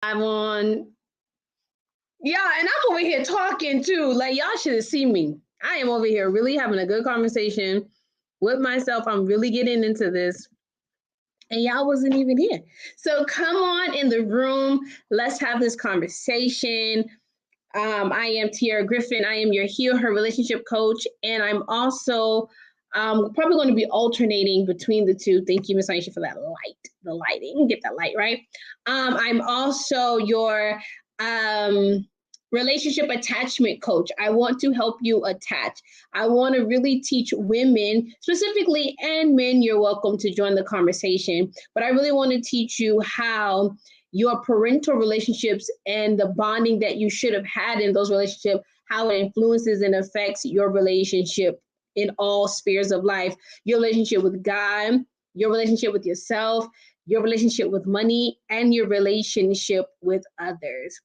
I'm on. Yeah, and I'm over here talking too. Like y'all should have seen me. I am over here really having a good conversation with myself. I'm really getting into this. And y'all wasn't even here. So come on in the room. Let's have this conversation. I am Tiara Griffin. I am your Heal Her Relationship Coach. And I'm also probably going to be alternating between the two. Thank you, Miss Aisha, for that the lighting. Get that light right. I'm also your relationship attachment coach. I want to help you attach. I want to really teach women specifically, and men, you're welcome to join the conversation. But I really want to teach you how your parental relationships and the bonding that you should have had in those relationships, how it influences and affects your relationship in all spheres of life, your relationship with God, your relationship with yourself, your relationship with money, and your relationship with others.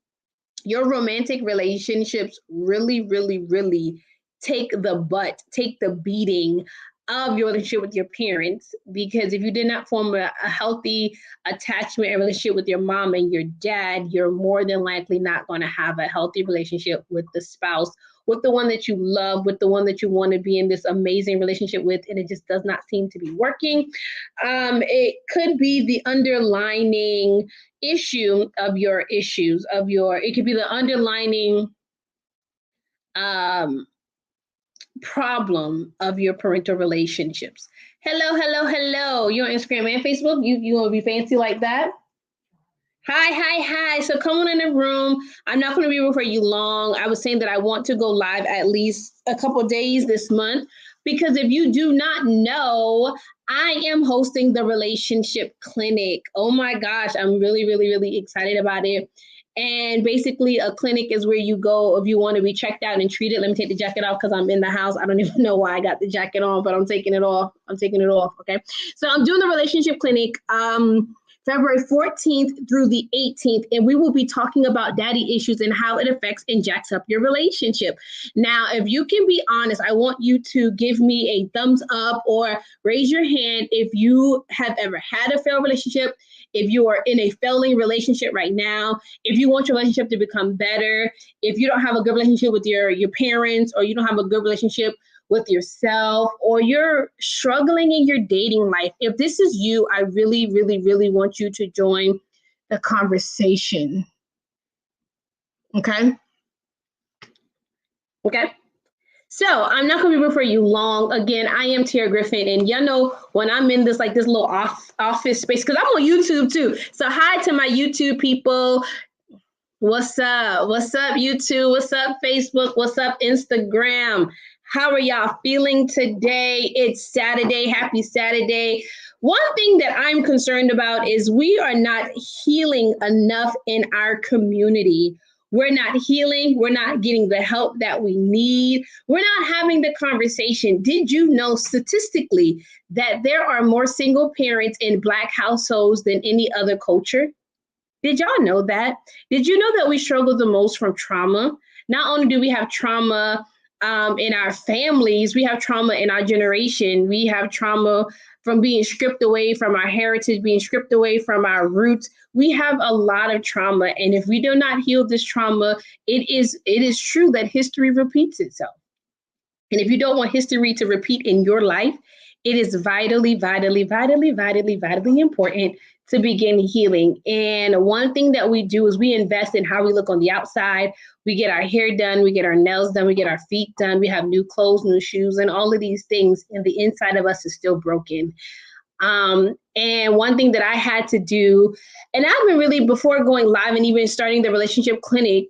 Your romantic relationships really, really, really take the beating of your relationship with your parents. Because if you did not form a healthy attachment and relationship with your mom and your dad, you're more than likely not going to have a healthy relationship with the spouse, with the one that you love, with the one that you want to be in this amazing relationship with, and it just does not seem to be working. It could be the underlining issue of your issues of your it could be the underlining um problem of your parental relationships. Hello, you're on Instagram and Facebook. You want to be fancy like that? Hi. So come on in the room. I'm not going to be before you long. I was saying that I want to go live at least a couple of days this month because if you do not know, I am hosting the relationship clinic. Oh my gosh, I'm really, really, really excited about it. And basically, a clinic is where you go if you want to be checked out and treated. Let me take the jacket off because I'm in the house. I don't even know why I got the jacket on, but I'm taking it off. Okay. So I'm doing the relationship clinic. February 14th through the 18th, and we will be talking about daddy issues and how it affects and jacks up your relationship. Now, if you can be honest, I want you to give me a thumbs up or raise your hand if you have ever had a failed relationship, if you are in a failing relationship right now, if you want your relationship to become better, if you don't have a good relationship with your parents, or you don't have a good relationship with yourself, or you're struggling in your dating life. If this is you, I really, really, really want you to join the conversation. Okay? So I'm not gonna be before you long. Again, I am Tiara Griffin, and y'all know when I'm in this little office space, because I'm on YouTube too. So hi to my YouTube people. What's up? What's up, YouTube? What's up, Facebook? What's up, Instagram? How are y'all feeling today? It's Saturday. Happy Saturday. One thing that I'm concerned about is we are not healing enough in our community. We're not healing. We're not getting the help that we need. We're not having the conversation. Did you know statistically that there are more single parents in Black households than any other culture? Did y'all know that? Did you know that we struggle the most from trauma? Not only do we have trauma in our families, we have trauma in our generation. We have trauma from being stripped away from our heritage, being stripped away from our roots. We have a lot of trauma. And if we do not heal this trauma, it is true that history repeats itself. And if you don't want history to repeat in your life, it is vitally, vitally, vitally, vitally, vitally important to begin healing. And one thing that we do is we invest in how we look on the outside. We get our hair done, we get our nails done, we get our feet done, we have new clothes, new shoes, and all of these things. And the inside of us is still broken. And one thing that I had to do, and I've been really, before going live and even starting the relationship clinic,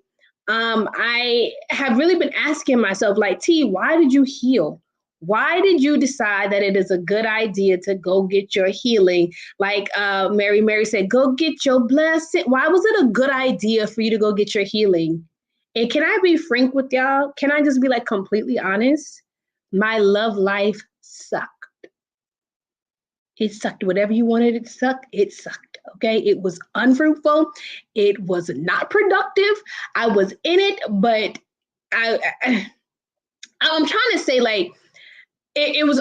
I have really been asking myself, like, T, why did you heal? Why did you decide that it is a good idea to go get your healing? Like Mary said, go get your blessing. Why was it a good idea for you to go get your healing? And can I be frank with y'all? Can I just be like completely honest? My love life sucked. It sucked. Whatever you wanted it to suck, it sucked. Okay. It was unfruitful. It was not productive. I was in it, but I'm trying to say, like, it was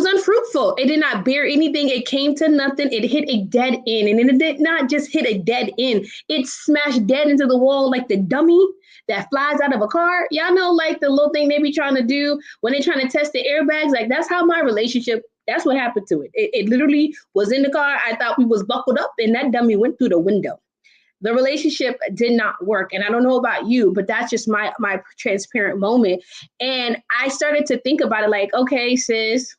unfruitful. It did not bear anything. It came to nothing. It hit a dead end, and it did not just hit a dead end. It smashed dead into the wall like the dummy that flies out of a car. Y'all know, like the little thing they be trying to do when they're trying to test the airbags. Like that's how my relationship. That's what happened to it. It literally was in the car. I thought we was buckled up, and that dummy went through the window. The relationship did not work. And I don't know about you, but that's just my transparent moment. And I started to think about it like, okay, sis,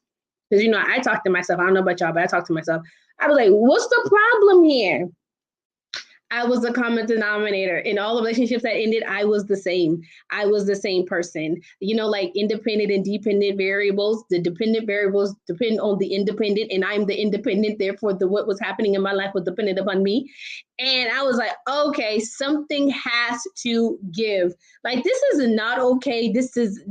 because I talk to myself. I don't know about y'all, but I talk to myself. I was like, what's the problem here? I was the common denominator. In all the relationships that ended, I was the same. I was the same person. Like independent and dependent variables. The dependent variables depend on the independent, and I'm the independent. Therefore, what was happening in my life was dependent upon me. And I was like, okay, something has to give. Like this is not okay. This is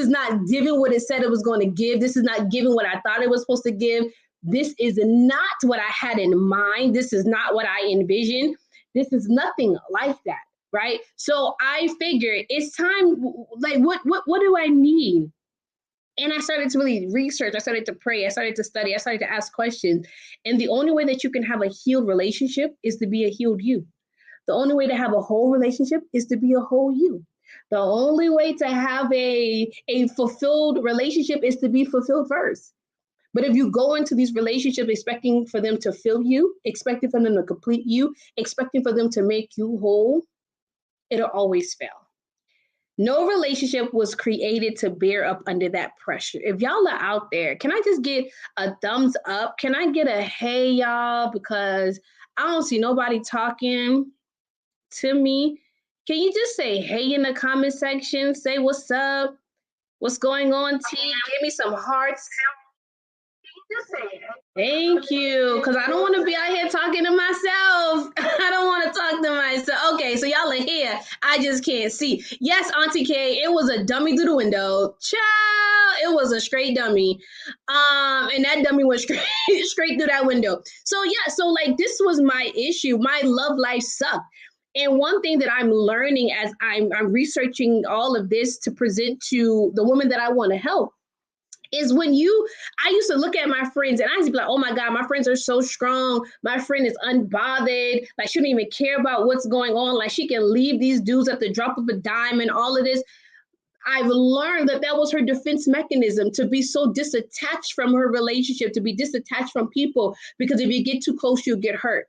not giving what it said it was going to give. This is not giving what I thought it was supposed to give. This is not what I had in mind. This is not what I envisioned. This is nothing like that, right? So I figured it's time, like, what do I need? And I started to really research. I started to pray. I started to study. I started to ask questions. And the only way that you can have a healed relationship is to be a healed you. The only way to have a whole relationship is to be a whole you. The only way to have a fulfilled relationship is to be fulfilled first. But if you go into these relationships expecting for them to fill you, expecting for them to complete you, expecting for them to make you whole, it'll always fail. No relationship was created to bear up under that pressure. If y'all are out there, can I just get a thumbs up? Can I get a hey, y'all? Because I don't see nobody talking to me. Can you just say hey in the comment section? Say what's up? What's going on, T? Give me some hearts. Thank you, because I don't want to be out here talking to myself. I don't want to talk to myself. Okay, so y'all are here. I just can't see. Yes, Auntie K, it was a dummy through the window. Child, it was a straight dummy. And that dummy went straight through that window. So yeah, so like this was my issue. My love life sucked. And one thing that I'm learning as I'm researching all of this to present to the woman that I want to help is I used to look at my friends and I used to be like, oh my God, my friends are so strong. My friend is unbothered. Like she don't even care about what's going on. Like she can leave these dudes at the drop of a dime and all of this. I've learned that was her defense mechanism, to be so disattached from her relationship, to be disattached from people, because if you get too close, you'll get hurt.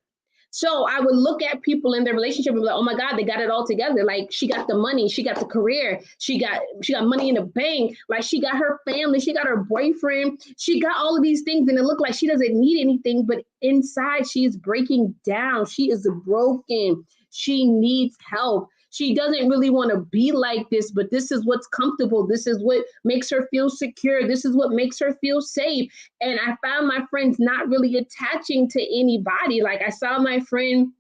So I would look at people in their relationship and be like, oh my God, they got it all together. Like she got the money, she got the career, she got money in the bank, like she got her family, she got her boyfriend, she got all of these things, and it looked like she doesn't need anything, but inside she is breaking down. She is broken. She needs help. She doesn't really want to be like this, but this is what's comfortable. This is what makes her feel secure. This is what makes her feel safe. And I found my friends not really attaching to anybody. Like I saw my friend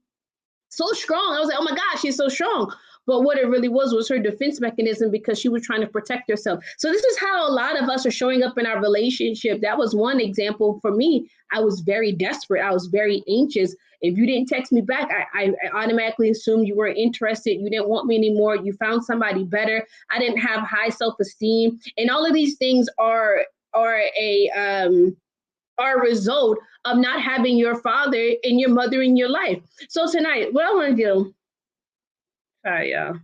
so strong. I was like, oh my God, she's so strong. But what it really was her defense mechanism, because she was trying to protect herself. So this is how a lot of us are showing up in our relationship. That was one example for me. I was very desperate. I was very anxious. If you didn't text me back, I automatically assumed you weren't interested. You didn't want me anymore. You found somebody better. I didn't have high self-esteem. And all of these things are a result of not having your father and your mother in your life. So tonight, what I want to do, sorry, y'all.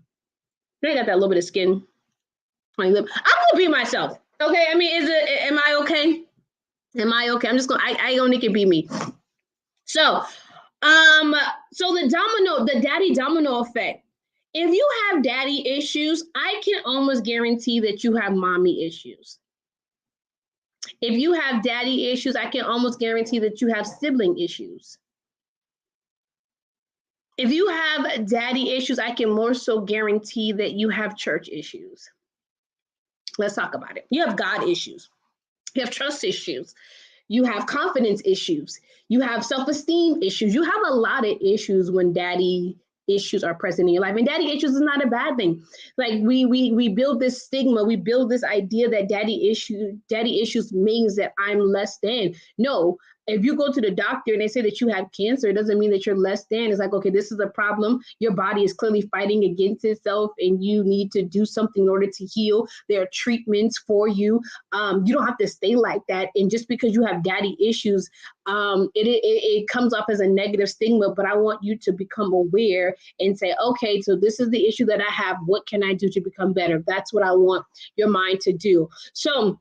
I got that little bit of skin on my lip. I'm gonna be myself. Okay. I mean, am I okay? Am I okay? I'm just gonna I gonna make it be me. So the Daddy-Domino Effect. If you have daddy issues, I can almost guarantee that you have mommy issues. If you have daddy issues, I can almost guarantee that you have sibling issues. If you have daddy issues, I can more so guarantee that you have church issues. Let's talk about it. You have God issues. You have trust issues. You have confidence issues. You have self-esteem issues. You have a lot of issues when daddy issues are present in your life. And daddy issues is not a bad thing. Like we build this stigma, we build this idea that daddy issues means that I'm less than. No, if you go to the doctor and they say that you have cancer, it doesn't mean that you're less than. It's like, okay, this is a problem. Your body is clearly fighting against itself and you need to do something in order to heal. There are treatments for you. You don't have to stay like that. And just because you have daddy issues, it comes off as a negative stigma, but I want you to become aware and say, okay, so this is the issue that I have. What can I do to become better? That's what I want your mind to do. So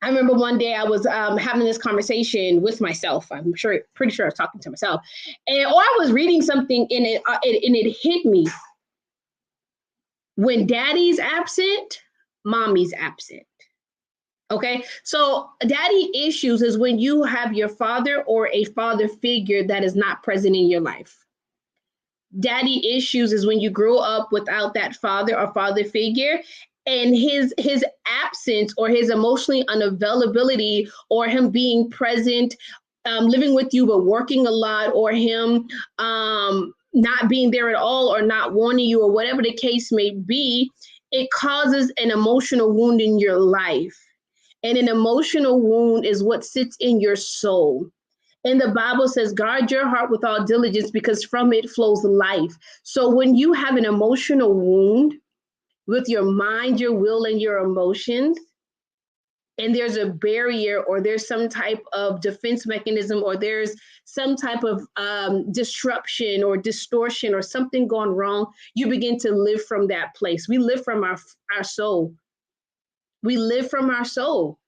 I remember one day I was having this conversation with myself. Pretty sure I was talking to myself, or I was reading something and it hit me. When daddy's absent, mommy's absent. Okay, so daddy issues is when you have your father or a father figure that is not present in your life. Daddy issues is when you grow up without that father or father figure, and his absence or his emotionally unavailability or him being present, living with you but working a lot, or him not being there at all or not wanting you or whatever the case may be, it causes an emotional wound in your life. And an emotional wound is what sits in your soul. And the Bible says, guard your heart with all diligence because from it flows life. So when you have an emotional wound with your mind, your will, and your emotions, and there's a barrier or there's some type of defense mechanism or there's some type of disruption or distortion or something gone wrong, you begin to live from that place. We live from our soul. We live from our soul.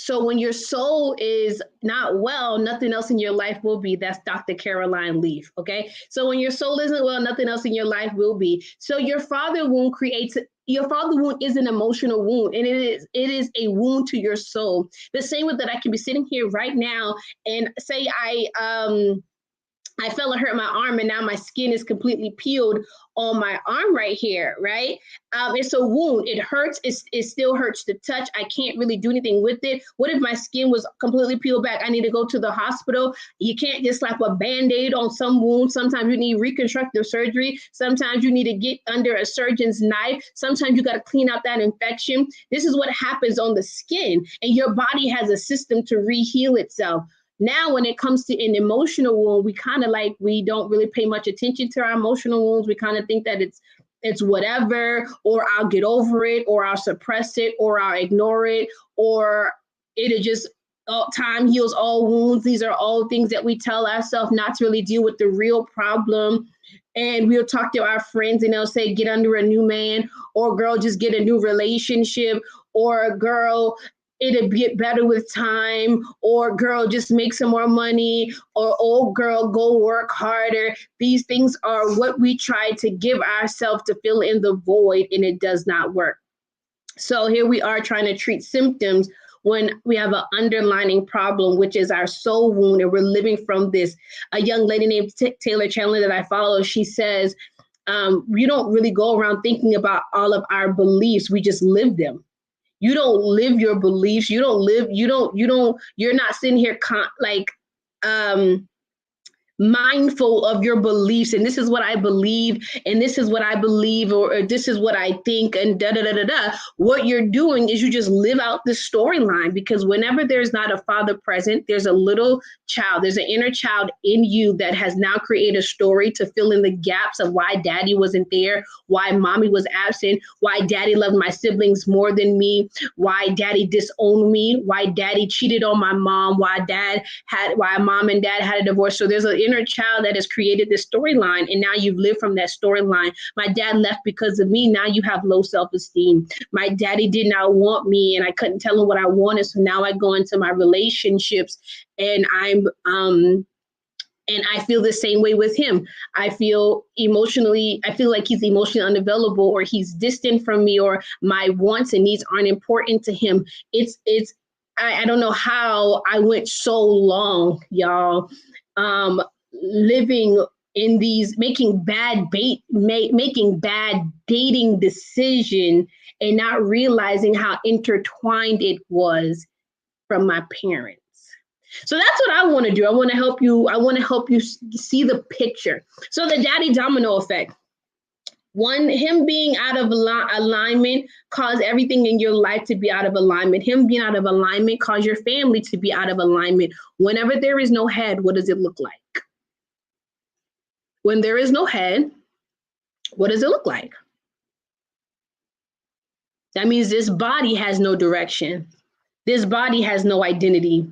So when your soul is not well, nothing else in your life will be. That's Dr. Caroline Leaf, okay? So when your soul isn't well, nothing else in your life will be. So your father wound is an emotional wound, and it is a wound to your soul. The same way that I can be sitting here right now and say I fell and hurt my arm and now my skin is completely peeled on my arm right here, right? It's a wound. It hurts. It still hurts to touch. I can't really do anything with it. What if my skin was completely peeled back? I need to go to the hospital. You can't just slap a Band-Aid on some wound. Sometimes you need reconstructive surgery. Sometimes you need to get under a surgeon's knife. Sometimes you got to clean out that infection. This is what happens on the skin, and your body has a system to re-heal itself. Now, when it comes to an emotional wound, we don't really pay much attention to our emotional wounds. We kind of think that it's whatever, or I'll get over it, or I'll suppress it, or I'll ignore it, or it'll just, time heals all wounds. These are all things that we tell ourselves not to really deal with the real problem. And we'll talk to our friends and they'll say, get under a new man, or girl, just get a new relationship, or girl, it'll get better with time, or girl, just make some more money, or oh girl, go work harder. These things are what we try to give ourselves to fill in the void, and it does not work. So here we are trying to treat symptoms when we have an underlying problem, which is our soul wound, and we're living from this. A young lady named Taylor Chandler that I follow, she says, we don't really go around thinking about all of our beliefs. We just live them. You don't live your beliefs. You're not sitting here mindful of your beliefs, and this is what I believe, and this is what I believe, or this is what I think, and da da da da da. What you're doing is you just live out the storyline, because whenever there's not a father present, there's a little child, there's an inner child in you that has now created a story to fill in the gaps of why daddy wasn't there, why mommy was absent, why daddy loved my siblings more than me, why daddy disowned me, why daddy cheated on my mom, why mom and dad had a divorce. So there's an inner child that has created this storyline, and now you've lived from that storyline. My dad left because of me. Now you have low self-esteem. My daddy did not want me, and I couldn't tell him what I wanted. So now I go into my relationships, and and I feel the same way with him. I feel like he's emotionally unavailable, or he's distant from me, or my wants and needs aren't important to him. I don't know how I went so long, y'all, living in these, making bad dating decision and not realizing how intertwined it was from my parents. So that's what I want to do. I want to help you see the picture. So the Daddy-Domino Effect. One, him being out of alignment caused everything in your life to be out of alignment. Him being out of alignment caused your family to be out of alignment. Whenever there is no head, what does it look like? When there is no head, what does it look like? That means this body has no direction. This body has no identity.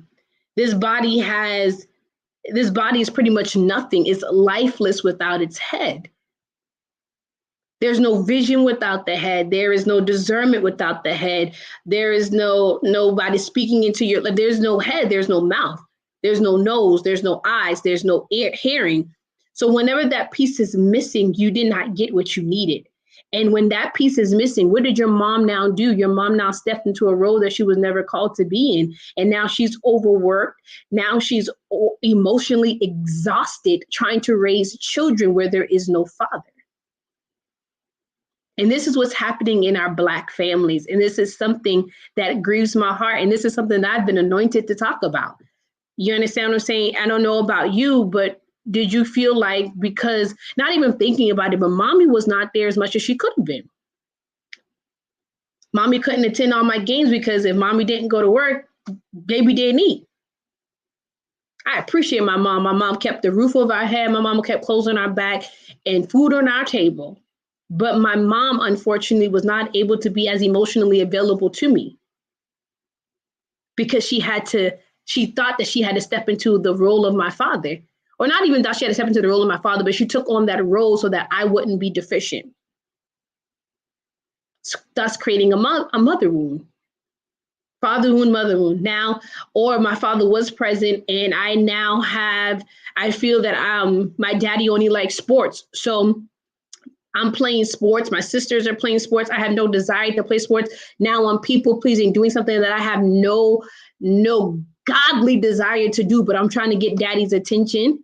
This body is pretty much nothing. It's lifeless without its head. There's no vision without the head. There is no discernment without the head. There is nobody speaking into your life. There's no head. There's no mouth. There's no nose. There's no eyes. There's no hearing. So whenever that piece is missing, you did not get what you needed. And when that piece is missing, what did your mom now do? Your mom now stepped into a role that she was never called to be in. And now she's overworked. Now she's emotionally exhausted trying to raise children where there is no father. And this is what's happening in our Black families. And this is something that grieves my heart. And this is something that I've been anointed to talk about. You understand what I'm saying? I don't know about you, but did you feel like, because not even thinking about it, but mommy was not there as much as she could have been. Mommy couldn't attend all my games because if mommy didn't go to work, baby didn't eat. I appreciate my mom. My mom kept the roof over our head. My mom kept clothes on our back and food on our table. But my mom, unfortunately, was not able to be as emotionally available to me because she thought that she had to step into the role of my father, or not even thought she had to step into the role of my father, but she took on that role so that I wouldn't be deficient, thus creating a mother wound. Father wound, mother wound. Now, or my father was present and I feel that my daddy only likes sports. So I'm playing sports. My sisters are playing sports. I have no desire to play sports. Now I'm people pleasing, doing something that I have no godly desire to do, but I'm trying to get daddy's attention.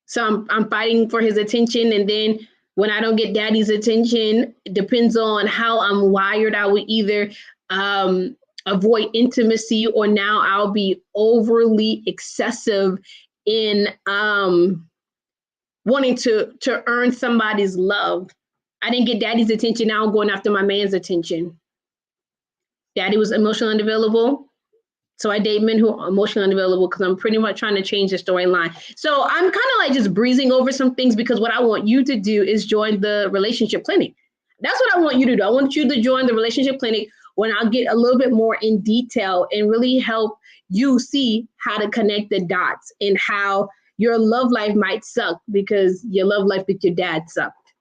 So I'm fighting for his attention. And then when I don't get daddy's attention, it depends on how I'm wired. I would either avoid intimacy, or now I'll be overly excessive in wanting to earn somebody's love. I didn't get daddy's attention. Now I'm going after my man's attention. Daddy was emotionally unavailable. So I date men who are emotionally unavailable because I'm pretty much trying to change the storyline. So I'm kind of like just breezing over some things because what I want you to do is join the relationship clinic. That's what I want you to do. I want you to join the relationship clinic when I'll get a little bit more in detail and really help you see how to connect the dots and how your love life might suck because your love life with your dad sucked,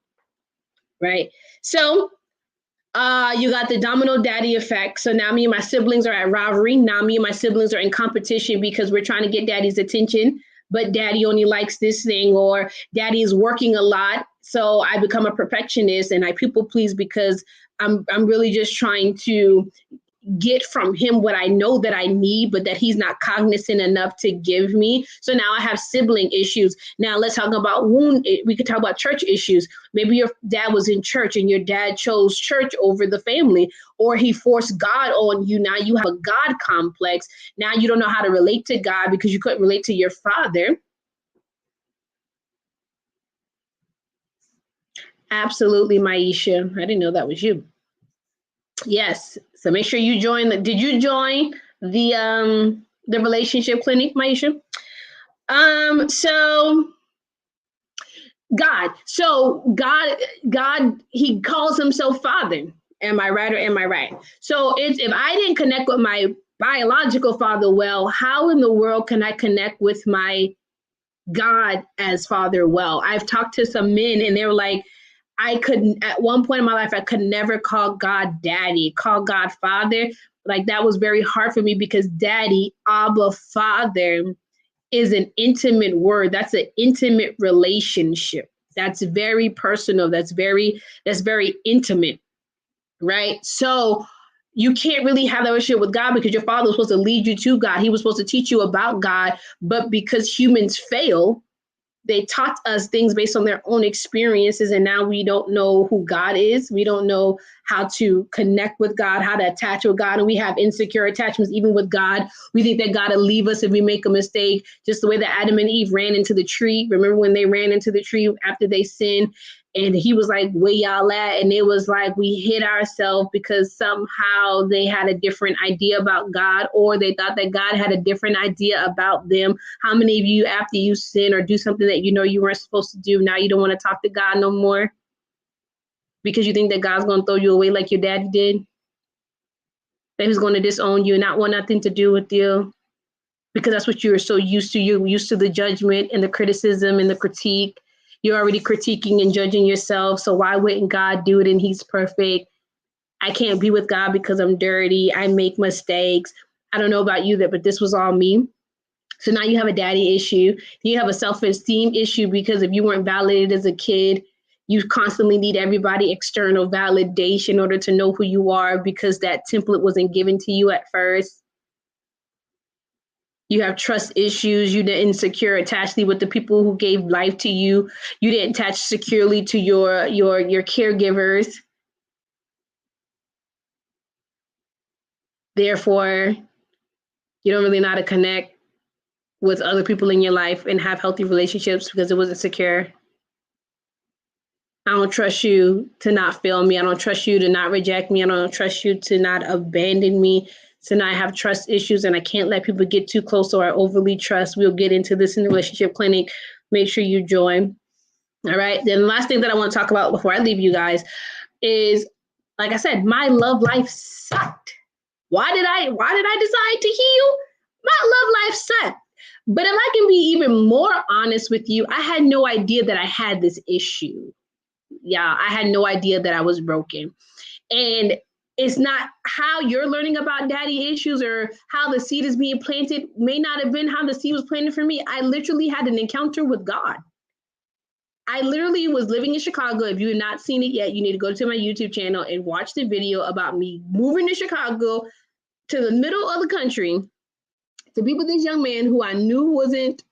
right? So you got the domino daddy effect. So now me and my siblings are at rivalry. Now me and my siblings are in competition because we're trying to get daddy's attention, but daddy only likes this thing, or daddy is working a lot. So I become a perfectionist and I people please because I'm really just trying to get from him what I know that I need, but that he's not cognizant enough to give me. So now I have sibling issues. Now let's talk about we could talk about church issues. Maybe your dad was in church and your dad chose church over the family, or he forced God on you. Now you have a God complex. Now you don't know how to relate to God because you couldn't relate to your father. Absolutely, Maisha. I didn't know that was you. Yes. So make sure you join. Did you join the relationship clinic, Maisha? So God. So God, he calls himself Father. Am I right or am I right? So if I didn't connect with my biological father well, how in the world can I connect with my God as Father well? I've talked to some men and they were like, at one point in my life, I could never call God daddy, call God father. Like that was very hard for me because daddy, Abba, father is an intimate word. That's an intimate relationship. That's very personal. That's very intimate, right? So you can't really have that relationship with God because your father was supposed to lead you to God. He was supposed to teach you about God, but because humans fail, they taught us things based on their own experiences, and now we don't know who God is. We don't know how to connect with God, how to attach with God, and we have insecure attachments even with God. We think that God will leave us if we make a mistake, just the way that Adam and Eve ran into the tree. Remember when they ran into the tree after they sinned? And he was like, where y'all at? And it was like we hit ourselves because somehow they had a different idea about God, or they thought that God had a different idea about them. How many of you, after you sin or do something that you know you weren't supposed to do, now you don't want to talk to God no more because you think that God's going to throw you away like your daddy did? That he's going to disown you and not want nothing to do with you because that's what you're so used to. You're used to the judgment and the criticism and the critique. You're already critiquing and judging yourself. So why wouldn't God do it? And he's perfect. I can't be with God because I'm dirty. I make mistakes. I don't know about you, but this was all me. So now you have a daddy issue. You have a self-esteem issue because if you weren't validated as a kid, you constantly need everybody external validation in order to know who you are because that template wasn't given to you at first. You have trust issues. You didn't secure attachment with the people who gave life to you. You didn't attach securely to your caregivers. Therefore, you don't really know how to connect with other people in your life and have healthy relationships because it wasn't secure. I don't trust you to not fail me. I don't trust you to not reject me. I don't trust you to not abandon me. So now I have trust issues and I can't let people get too close or I overly trust. We'll get into this in the relationship clinic. Make sure you join. All right. Then the last thing that I want to talk about before I leave you guys is, like I said, my love life sucked. Why did I decide to heal? My love life sucked. But if I can be even more honest with you, I had no idea that I had this issue. Yeah, I had no idea that I was broken. And it's not how you're learning about daddy issues or how the seed is being planted may not have been how the seed was planted for me. I literally had an encounter with God. I literally was living in Chicago. If you have not seen it yet, you need to go to my YouTube channel and watch the video about me moving to Chicago to the middle of the country to be with this young man who I knew wasn't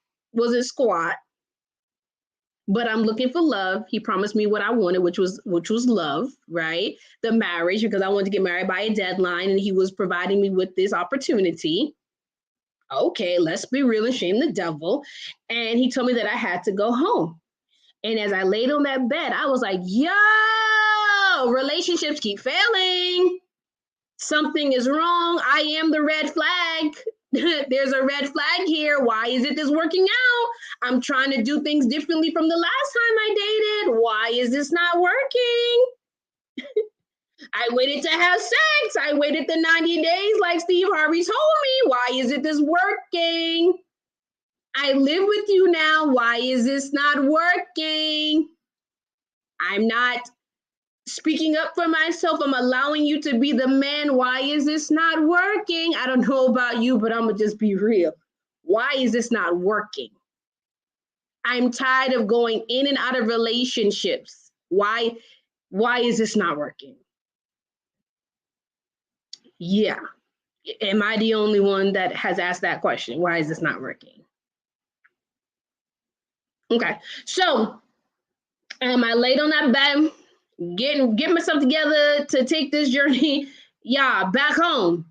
squat. But I'm looking for love. He promised me what I wanted, which was love, right? The marriage, because I wanted to get married by a deadline, and he was providing me with this opportunity. Okay, let's be real and shame the devil. And he told me that I had to go home. And as I laid on that bed, I was like, yo, relationships keep failing. Something is wrong. I am the red flag. There's a red flag here. Why isn't this working out? I'm trying to do things differently from the last time I dated. Why is this not working? I waited to have sex. I waited the 90 days like Steve Harvey told me. Why isn't this working? I live with you now. Why is this not working? I'm not speaking up for myself. I'm allowing you to be the man. Why is this not working? I don't know about you, but I'm gonna just be real. Why is this not working? I'm tired of going in and out of relationships. Why is this not working? Yeah. Am I the only one that has asked that question? Why is this not working? Okay. So I laid on that bed, getting myself together to take this journey, back home.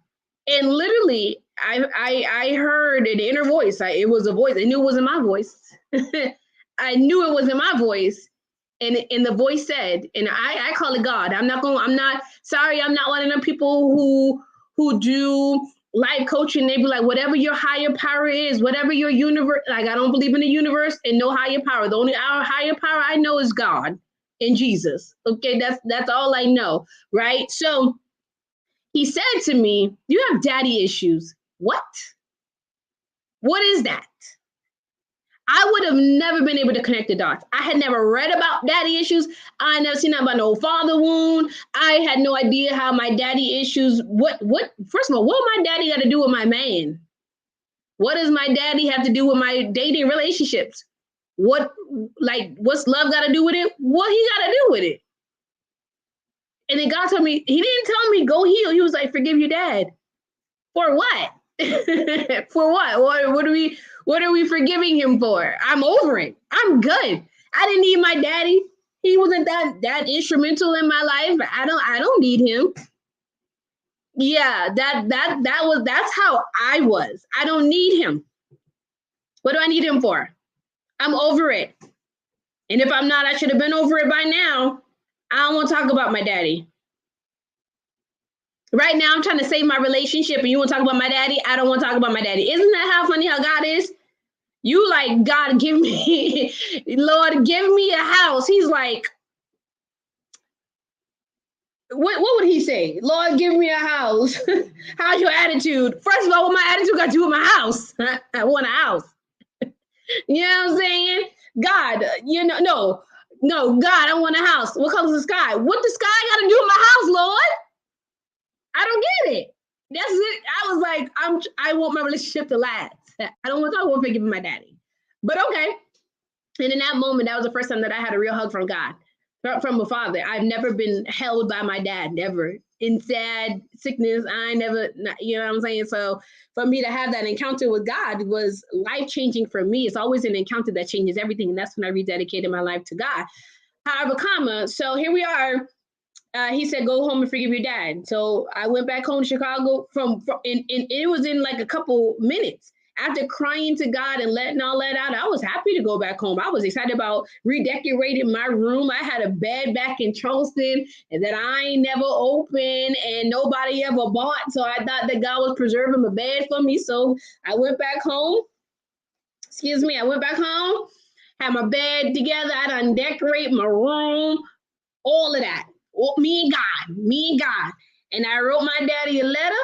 And literally, I heard an inner voice. It was a voice. I knew it wasn't my voice. I knew it wasn't my voice. And the voice said, and I call it God. I'm not one of them people who do life coaching. They be like, whatever your higher power is, whatever your universe, like I don't believe in the universe and no higher power. The only higher power I know is God and Jesus. Okay, that's all I know, right? So he said to me, you have daddy issues. What? What is that? I would have never been able to connect the dots. I had never read about daddy issues. I had never seen about no father wound. I had no idea how my daddy issues, first of all, what my daddy got to do with my man? What does my daddy have to do with my dating relationships? What's love got to do with it? What he got to do with it? And then God told me, he didn't tell me go heal. He was like, forgive your dad. For what? For what? What are we forgiving him for? I'm over it. I'm good. I didn't need my daddy. He wasn't that instrumental in my life. I don't need him. Yeah, that's how I was. I don't need him. What do I need him for? I'm over it. And if I'm not, I should have been over it by now. I don't want to talk about my daddy. Right now, I'm trying to save my relationship, and you want to talk about my daddy? I don't want to talk about my daddy. Isn't that how funny how God is? You like, God, give me, Lord, give me a house. He's like, what would he say? Lord, give me a house. How's your attitude? First of all, what my attitude got to do with my house? I want a house. You know what I'm saying? God, God, I want a house. What color is the sky? What the sky got to do with my house, Lord? I don't get it. That's it. I was like, I want my relationship to last. I don't want to talk about forgiving my daddy. But okay. And in that moment, that was the first time that I had a real hug from God, from a father. I've never been held by my dad, never. In sad sickness, I never, you know what I'm saying? So for me to have that encounter with God was life-changing for me. It's always an encounter that changes everything. And that's when I rededicated my life to God. However, so here we are. He said, go home and forgive your dad. So I went back home to Chicago and it was in like a couple minutes. After crying to God and letting all that out, I was happy to go back home. I was excited about redecorating my room. I had a bed back in Charleston and that I ain't never opened and nobody ever bought. So I thought that God was preserving my bed for me. So I went back home. I went back home, had my bed together. I done decorate my room, all of that. Me and God. And I wrote my daddy a letter.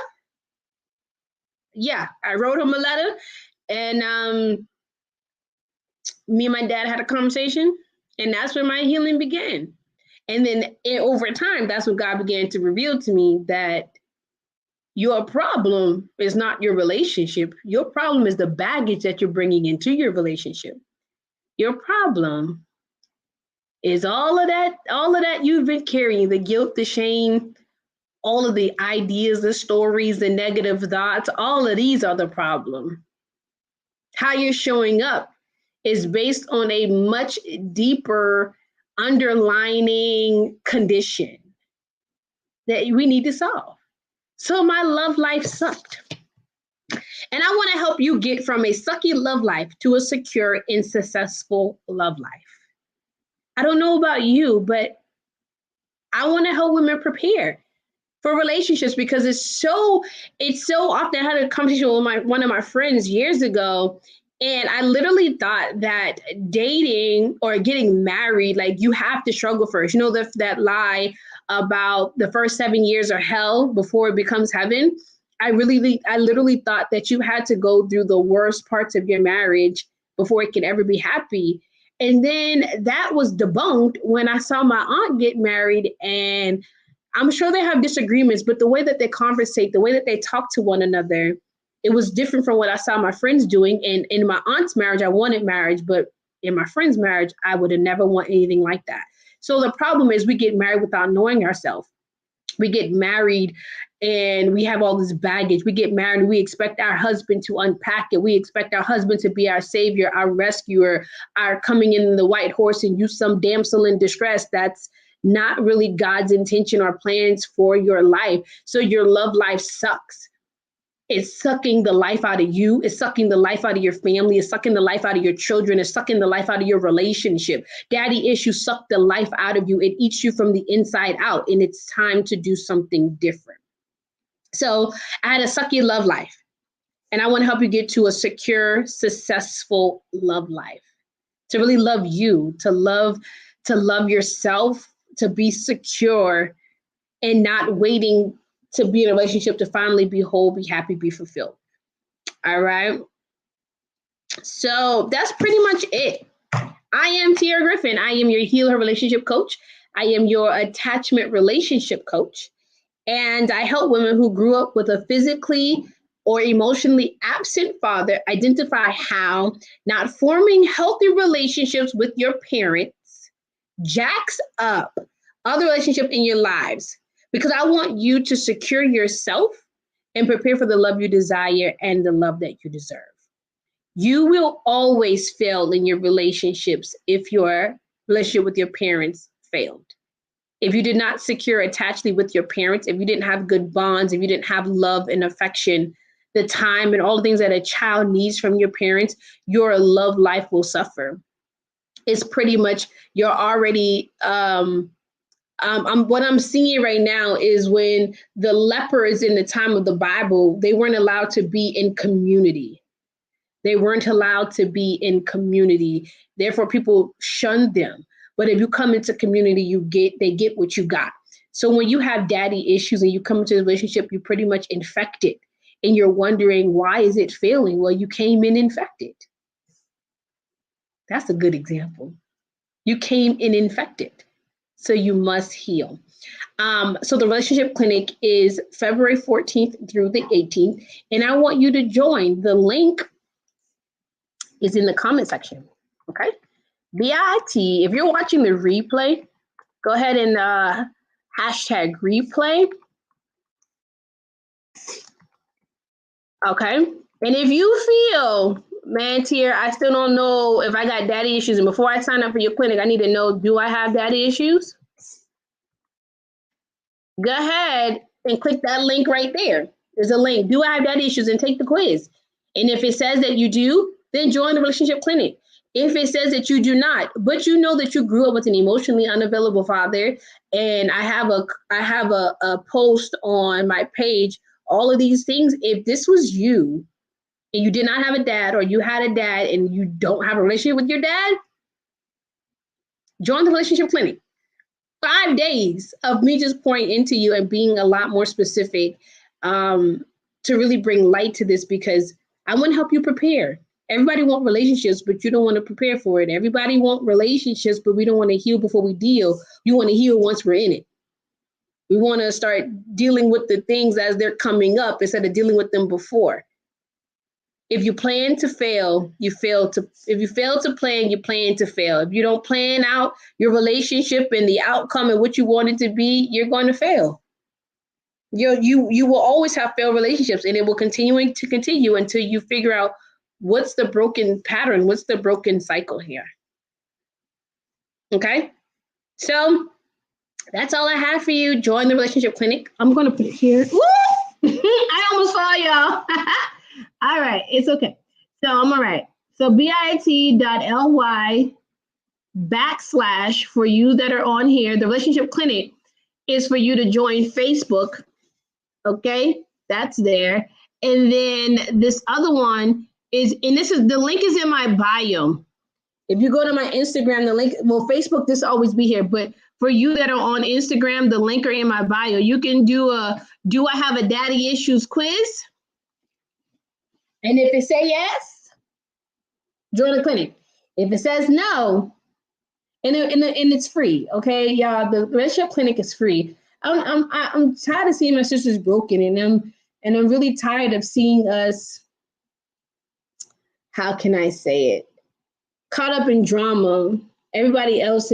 Yeah, I wrote him a letter. And me and my dad had a conversation. And that's where my healing began. And then over time, that's when God began to reveal to me that your problem is not your relationship. Your problem is the baggage that you're bringing into your relationship. Your problem is all of that you've been carrying, the guilt, the shame, all of the ideas, the stories, the negative thoughts, all of these are the problem. How you're showing up is based on a much deeper underlining condition that we need to solve. So my love life sucked. And I want to help you get from a sucky love life to a secure and successful love life. I don't know about you, but I want to help women prepare for relationships because it's so often. I had a conversation with one of my friends years ago, and I literally thought that dating or getting married, like you have to struggle first. You know, that lie about the first 7 years are hell before it becomes heaven. I literally thought that you had to go through the worst parts of your marriage before it could ever be happy. And then that was debunked when I saw my aunt get married, and I'm sure they have disagreements, but the way that they conversate, the way that they talk to one another, it was different from what I saw my friends doing. And in my aunt's marriage, I wanted marriage, but in my friend's marriage, I would have never want anything like that. So the problem is we get married without knowing ourselves. We get married and we have all this baggage. We get married and we expect our husband to unpack it. We expect our husband to be our savior, our rescuer, our coming in the white horse and you some damsel in distress. That's not really God's intention or plans for your life. So your love life sucks. It's sucking the life out of you. It's sucking the life out of your family. It's sucking the life out of your children. It's sucking the life out of your relationship. Daddy issues suck the life out of you. It eats you from the inside out, and it's time to do something different. So I had a sucky love life, and I want to help you get to a secure, successful love life. To really love you, to love yourself, to be secure, and not waiting to be in a relationship to finally be whole, be happy, be fulfilled. All right. So that's pretty much it. I am Tia Griffin. I am your healer relationship coach. I am your attachment relationship coach. And I help women who grew up with a physically or emotionally absent father identify how not forming healthy relationships with your parents jacks up other relationships in your lives. Because I want you to secure yourself and prepare for the love you desire and the love that you deserve. You will always fail in your relationships if your relationship with your parents failed. If you did not secure attachment with your parents, if you didn't have good bonds, if you didn't have love and affection, the time and all the things that a child needs from your parents, your love life will suffer. it's pretty much you're already what I'm seeing right now is when the lepers in the time of the Bible, they weren't allowed to be in community. They weren't allowed to be in community. Therefore, people shunned them. But if you come into community, they get what you got. So when you have daddy issues and you come into a relationship, you're pretty much infected. And you're wondering, why is it failing? Well, you came in infected. That's a good example. You came in infected. So you must heal. So the relationship clinic is February 14th through the 18th. And I want you to join. The link is in the comment section. Okay. BIT, if you're watching the replay, go ahead and hashtag replay. Okay. And if you feel, man, Tier, I still don't know if I got daddy issues. And before I sign up for your clinic, I need to know, do I have daddy issues? Go ahead and click that link right there. There's a link. Do I have daddy issues? And take the quiz. And if it says that you do, then join the relationship clinic. If it says that you do not, but you know that you grew up with an emotionally unavailable father, and I have a post on my page, all of these things, if this was you and you did not have a dad, or you had a dad and you don't have a relationship with your dad, join the relationship clinic. 5 days of me just pouring into you and being a lot more specific to really bring light to this, because I want to help you prepare. Everybody want relationships, but you don't want to prepare for it. Everybody want relationships, but we don't want to heal before we deal. You want to heal once we're in it. We want to start dealing with the things as they're coming up instead of dealing with them before. If you plan to fail, you fail to. If you fail to plan, you plan to fail. If you don't plan out your relationship and the outcome and what you want it to be, you're going to fail. You will always have failed relationships, and it will continue until you figure out what's the broken pattern, what's the broken cycle here. Okay, so that's all I have for you. Join the relationship clinic. I'm going to put it here. Woo! I almost saw y'all. All right, it's okay. So I'm all right. So bit.ly / for you that are on here. The relationship clinic is for you to join Facebook. Okay, that's there. And then this other one is, and the link is in my bio. If you go to my Instagram, the link, well, Facebook, this will always be here, but for you that are on Instagram, the link are in my bio. You can do I have a daddy issues quiz? And if it say yes, join the clinic. If it says no, and it's free, okay, y'all. The relationship clinic is free. I'm tired of seeing my sisters broken, and I'm really tired of seeing us. How can I say it? Caught up in drama. Everybody else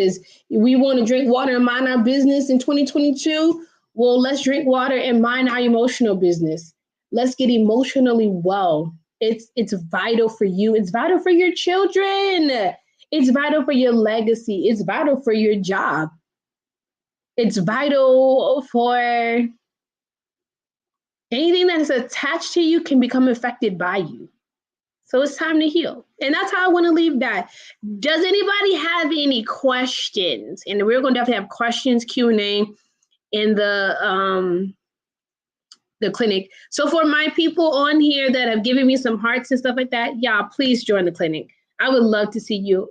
we want to drink water and mind our business in 2022. Well, let's drink water and mind our emotional business. Let's get emotionally well. It's vital for you. It's vital for your children. It's vital for your legacy. It's vital for your job. It's vital for anything that is attached to you can become affected by you. So it's time to heal. And that's how I want to leave that. Does anybody have any questions? And we're going to definitely have questions, Q&A in the clinic. So for my people on here that have given me some hearts and stuff like that, y'all, please join the clinic. I would love to see you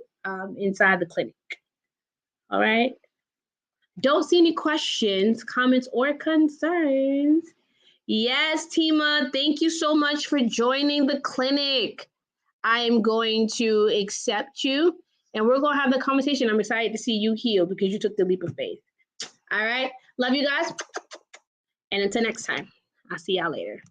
inside the clinic. All right. Don't see any questions, comments, or concerns. Yes, Tima, thank you so much for joining the clinic. I am going to accept you, and we're going to have the conversation. I'm excited to see you heal because you took the leap of faith. All right. Love you guys. And until next time, I'll see y'all later.